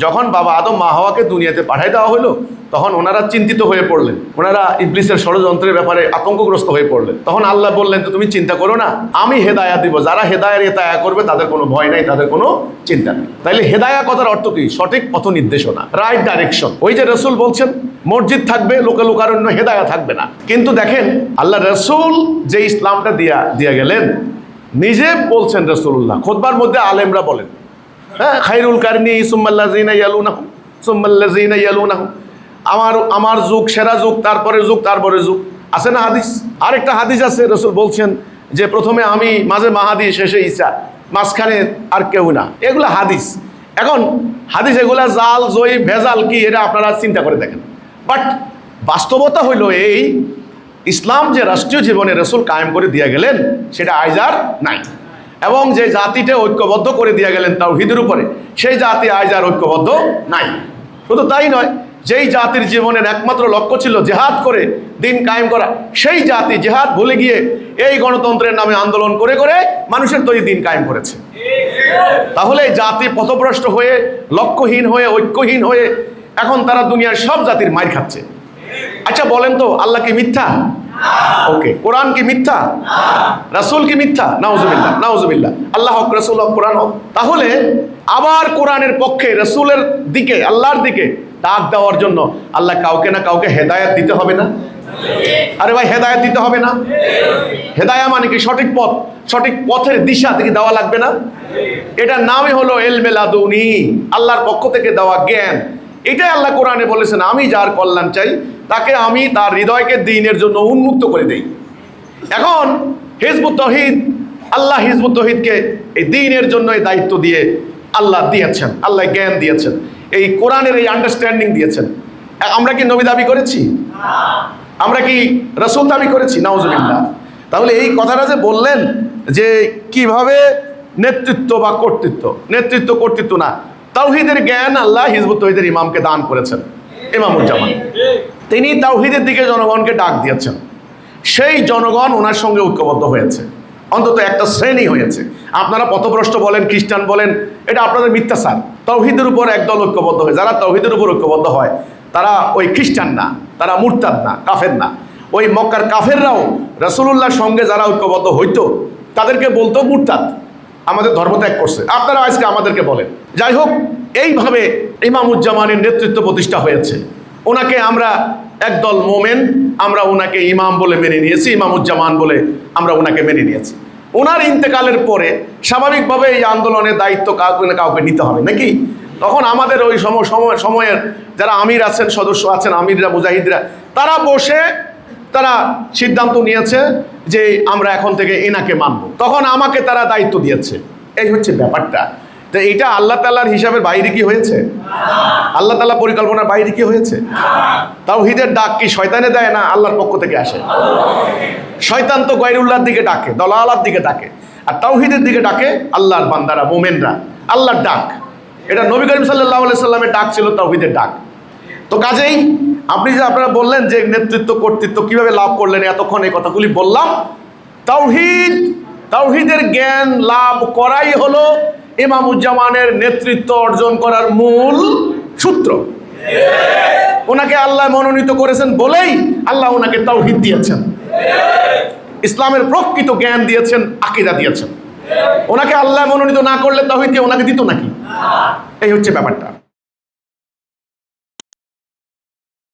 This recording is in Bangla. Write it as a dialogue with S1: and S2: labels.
S1: যখন বাবা আদম মা হাওয়াকে দুনিয়াতে পাঠিয়ে দেওয়া হলো, তখন ওনারা চিন্তিত হয়ে পড়লেন, ওনারা ইবলিসের ষড়যন্ত্রের ব্যাপারে আতঙ্কগ্রস্ত হয়ে পড়লেন। তখন আল্লাহ বললেন যে তুমি চিন্তা করো না, আমি হেদায়া দিব, যারা হেদায়া করবে তাদের কোনো ভয় নাই, তাদের কোনো চিন্তা নেই। তাইলে হেদায়া কথার অর্থ কি? সঠিক পথ নির্দেশনা, রাইট ডাইরেকশন। ওই যে রসুল বলছেন মসজিদ থাকবে, লোকারণ্য, হেদায়া থাকবে না। কিন্তু দেখেন আল্লাহ রসুল যে ইসলামটা দিয়া গেলেন, নিজে বলছেন রসুল্লাহ, খুতবার মধ্যে আলেমরা বলেন, হ্যাঁ, খাইরুল কারনি সুম্মাল্লাযিনা ইয়ালুনাহুম সুম্মাল্লাযিনা ইয়ালুনাহুম, আমার যুগ সেরা যুগ, তারপরে যুগ আছে না হাদিস? আরেকটা হাদিস আছে, রসুল বলছেন যে প্রথমে আমি, মাঝে মাহাদি, শেষে ঈসা, মাঝখানে আর কেউ না। এগুলো হাদিস। এখন হাদিস এগুলা জাল, জয়ী, ভেজাল কি, এটা আপনারা চিন্তা করে দেখেন। বাট বাস্তবতা হইল এই, ইসলাম যে রাষ্ট্রীয় জীবনে রসুল কায়েম করে দিয়ে গেলেন, সেটা আজ আর নাই। এবং যে জাতিটা ঐক্যবদ্ধ করে দিয়ে গেলেন তাওহীদের উপরে, সেই জাতি আজ আর ঐক্যবদ্ধ নাই। শুধু তাই নয়, যেই জাতির জীবনের একমাত্র লক্ষ্য ছিল জেহাদ করে দিন কায়েম করা, সেই জাতি জেহাদ ভুলে গিয়ে এই গণতন্ত্রের নামে আন্দোলন করে করে মানুষের তৈরি দিন কায়েম করেছে। তাহলে এই জাতি পথভ্রষ্ট হয়ে, লক্ষ্যহীন হয়ে, ঐক্যহীন হয়ে এখন তারা দুনিয়ার সব জাতির মার খাচ্ছে। আচ্ছা বলেন তো, আল্লাহ কি মিথ্যা? ওকে। কোরআন কি মিথ্যা? রাসূল কি মিথ্যা? নাউজুবিল্লাহ, নাউজুবিল্লাহ। আল্লাহ হক, রাসূল হক, কোরআন হক। তাহলে আবার কোরআনের পক্ষে, রাসূলের দিকে, আল্লাহর দিকে ডাক দেওয়ার জন্য আল্লাহ কাউকে না কাউকে হেদায়েত দিতে হবে না? আরে ভাই, হেদায়েত দিতে হবে না? হেদায়া মানে কি? সঠিক পথ, সঠিক পথের দিশা থেকে দেওয়া লাগবে না? এটার নামই হলো ইলমে লাদুনী, আল্লাহর পক্ষ থেকে দেওয়া জ্ঞান। এটাই আল্লাহ কোরআনে বলেছেন, আমি যার কল্যাণ চাই তাকে আমি তার হৃদয়কে দ্বীনের জন্য উন্মুক্ত করে দেই। এখন হিজবুত তাওহীদ, আল্লাহ হিজবুত তাওহীদকে এই দ্বীনের জন্য এই দায়িত্ব দিয়ে আল্লাহ দিয়েছেন, আল্লাহ জ্ঞান দিয়েছেন, এই কোরআনের এই আন্ডারস্ট্যান্ডিং দিয়েছেন। আমরা কি নবী দাবি করেছি? আমরা কি রাসূল দাবি করেছি? নাউজুবিল্লাহ। তাহলে এই কথাটা যে বললেন যে কিভাবে নেতৃত্ব বা কর্তৃত্ব, নেতৃত্ব কর্তৃত্ব না, তাওহীদের জ্ঞান আল্লাহ হিজবুত তাওহীদের ইমামকে দান করেছেন, ইমামুজ্জামান। তিনি তাওহীদের দিকে জনগণকে ডাক দিয়েছেন, সেই জনগণ ওনার সঙ্গে ঐক্যবদ্ধ হয়েছে, অন্তত একটা শ্রেণী হয়েছে। আপনারা পথভ্রষ্ট বলেন, খ্রিস্টান বলেন, এটা আপনাদের মিথ্যাচার। তাওহীদের উপর একদল ঐক্যবদ্ধ হয়, যারা তাওহীদের উপর ঐক্যবদ্ধ হয় তারা ওই খ্রিস্টান না, তারা মুরতাদ না, কাফের না। ওই মক্কার কাফেররাও রাসূলুল্লাহর সঙ্গে যারা ঐক্যবদ্ধ হইতো তাদেরকে বলতো মুরতাদ, আমাদের ধর্ম ত্যাগ করছে। আপনারা আজকে আমাদেরকে বলেন। যাই হোক, এইভাবে ইমামুজ্জামানের নেতৃত্ব প্রতিষ্ঠা হয়েছে। ওনাকে আমরা একদল মোমেন, আমরা ওনাকে ইমাম বলে মেনে নিয়েছি, ইমামুজ্জামান বলে আমরা ওনাকে মেনে নিয়েছি। ওনার ইন্তেকালের পরে স্বাভাবিকভাবে এই আন্দোলনের দায়িত্ব কাউকে না কাউকে নিতে হবে নাকি? তখন আমাদের ওই সময়ের যারা আমির আছেন, সদস্য আছেন, আমিররা, মুজাহিদরা, তারা বসে তারা সিদ্ধান্ত নিয়েছে যে আমরা এখন থেকে এনাকে মানব। তখন আমাকে তারা দায়িত্ব দিয়েছে। এই হচ্ছে ব্যাপারটা। তো এটা আল্লাহ তাআলার হিসাবের বাইরে কি হয়েছে? আল্লাহ তাআলা পরিকল্পনার বাইরে কি হয়েছে? তাওহীদের ডাক কি শয়তানে দেয় না আল্লাহর পক্ষ থেকে আসে? শয়তান তো গায়রুল্লাহর দিকে ডাকে, দলালার দিকে ডাকে, আর তাওহীদের দিকে ডাকে আল্লাহর বান্দারা, মুমিনরা। আল্লাহর ডাক, এটা নবী করিম সাল্লাল্লাহু আলাইহি সাল্লামের ডাক ছিল, তাওহীদের ডাক। তো কাজেই আপনি যে আপনারা বললেন যে নেতৃত্ব কর্তৃত্ব কিভাবে লাভ করলেন, এতক্ষণ এই কথাগুলি বললাম। তাওহীদের জ্ঞান লাভ করাই হলো ইমামুজ্জামানের নেতৃত্ব অর্জন করার মূল সূত্র। ওনাকে আল্লাহ মনোনীত করেছেন বলেই আল্লাহ ওনাকে তাওহীদ দিয়েছেন, ইসলামের প্রকৃত জ্ঞান দিয়েছেন, আকীদা দিয়েছেন। ওনাকে আল্লাহ মনোনীত না করলে তাওহীদ ওনাকে দিত নাকি? এই হচ্ছে ব্যাপারটা।